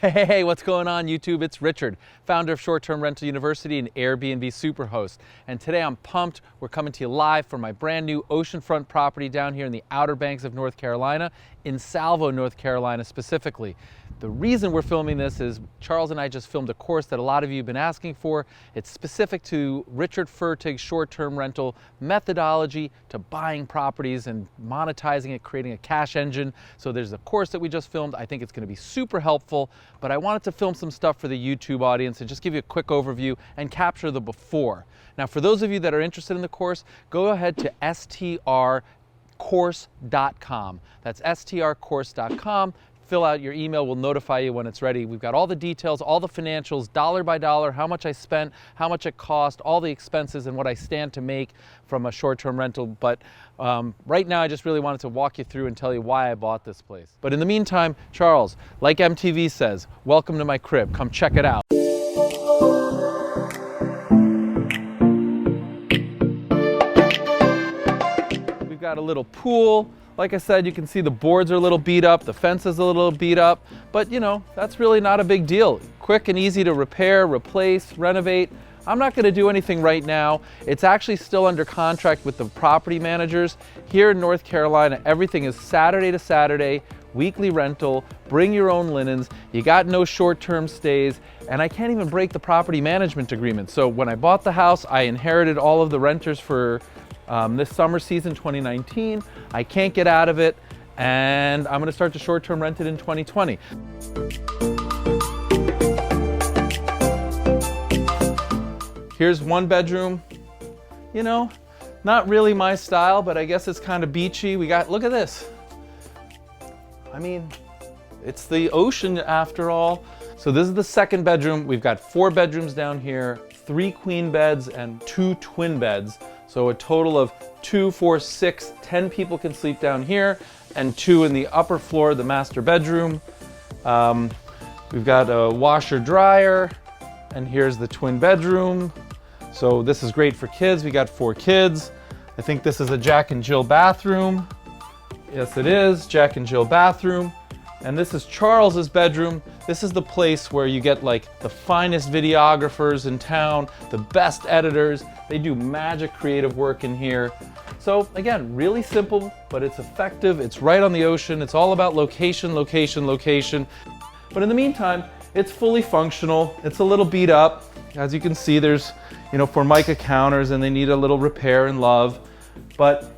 Hey, what's going on YouTube? It's Richard, founder of Short Term Rental University and Airbnb Superhost. And today I'm pumped. We're coming to you live from my brand new oceanfront property down here in the Outer Banks of North Carolina, in Salvo, North Carolina specifically. The reason we're filming this is Charles and I just filmed a course that a lot of you have been asking for. It's specific to Richard Fertig's short-term rental methodology to buying properties and monetizing it, creating a cash engine. So there's a course that we just filmed. I think it's going to be super helpful, but I wanted to film some stuff for the YouTube audience and just give you a quick overview and capture the before. Now, for those of you that are interested in the course, go ahead to strcourse.com. That's strcourse.com. Fill out your email, we'll notify you when it's ready. We've got all the details, all the financials, dollar by dollar, how much I spent, how much it cost, all the expenses and what I stand to make from a short-term rental. But right now I just really wanted to walk you through and tell you why I bought this place. But in the meantime, Charles, like MTV says, welcome to my crib, come check it out. We've got a little pool. Like I said, you can see the boards are a little beat up, the fence is a little beat up, but you know, that's really not a big deal. Quick and easy to repair, replace, renovate. I'm not going to do anything right now. It's actually still under contract with the property managers. Here in North Carolina, everything is Saturday to Saturday, weekly rental, bring your own linens, you got no short-term stays, and I can't even break the property management agreement. So when I bought the house, I inherited all of the renters for this summer season 2019. I can't get out of it, and I'm going to start to short-term rent it in 2020. Here's one bedroom. You know, not really my style, but I guess it's kind of beachy. We got, look at this. I mean, it's the ocean after all. So this is the second bedroom. We've got 4 bedrooms down here, 3 queen beds and 2 twin beds. So a total of 2, 4, 6, 10 people can sleep down here, and 2 in the upper floor, the master bedroom. We've got a washer dryer, and here's the twin bedroom. So this is great for kids. We got 4 kids. I think this is a Jack and Jill bathroom. Yes, it is, Jack and Jill bathroom. And this is Charles's bedroom. This is the place where you get like the finest videographers in town, the best editors. They do magic creative work in here. So again, really simple, but it's effective. It's right on the ocean. It's all about location, location, location. But in the meantime, it's fully functional. It's a little beat up. As you can see, there's, you know, Formica counters and they need a little repair and love. But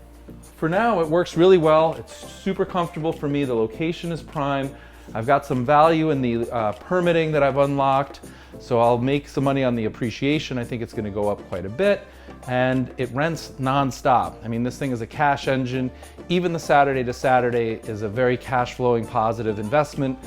for now, it works really well. It's super comfortable for me. The location is prime. I've got some value in the permitting that I've unlocked, so I'll make some money on the appreciation. I think it's gonna go up quite a bit, and it rents nonstop. I mean, this thing is a cash engine. Even the Saturday to Saturday is a very cash flowing positive investment.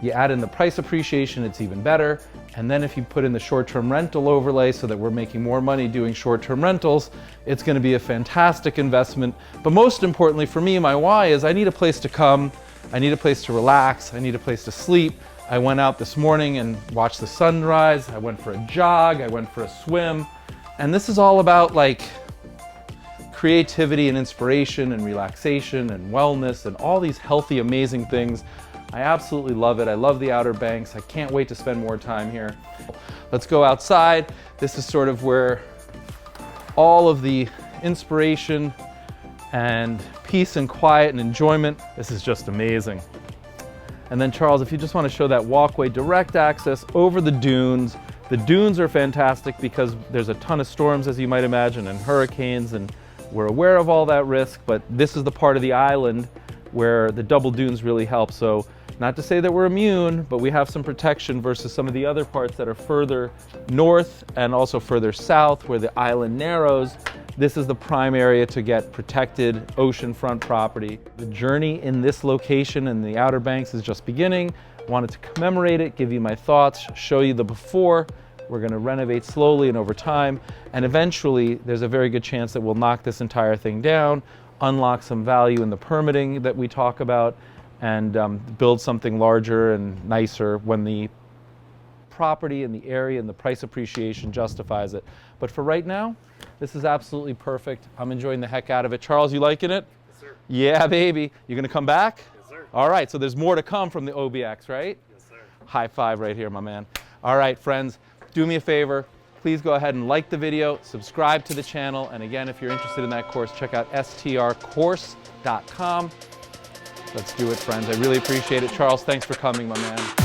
You add in the price appreciation, it's even better. And then if you put in the short-term rental overlay so that we're making more money doing short-term rentals, it's gonna be a fantastic investment. But most importantly for me, my why is I need a place to come, I need a place to relax, I need a place to sleep. I went out this morning and watched the sunrise, I went for a jog, I went for a swim. And this is all about like creativity and inspiration and relaxation and wellness and all these healthy, amazing things. I absolutely love it. I love the Outer Banks. I can't wait to spend more time here. Let's go outside. This is sort of where all of the inspiration and peace and quiet and enjoyment. This is just amazing. And then Charles, if you just want to show that walkway, direct access over the dunes. The dunes are fantastic because there's a ton of storms, as you might imagine, and hurricanes, and we're aware of all that risk, but this is the part of the island where the double dunes really help. So not to say that we're immune, but we have some protection versus some of the other parts that are further north and also further south where the island narrows. This is the prime area to get protected oceanfront property. The journey in this location in the Outer Banks is just beginning. Wanted to commemorate it, give you my thoughts, show you the before. We're going to renovate slowly and over time, and eventually there's a very good chance that we'll knock this entire thing down, unlock some value in the permitting that we talk about, and build something larger and nicer when the property and the area and the price appreciation justifies it. But for right now, this is absolutely perfect. I'm enjoying the heck out of it. Charles, you liking it? Yes, sir. Yeah, baby. You gonna come back? Yes, sir. All right, so there's more to come from the OBX, right? Yes, sir. High five right here, my man. All right, friends, do me a favor. Please go ahead and like the video, subscribe to the channel, and again, if you're interested in that course, check out strcourse.com. Let's do it, friends. I really appreciate it. Charles, thanks for coming, my man.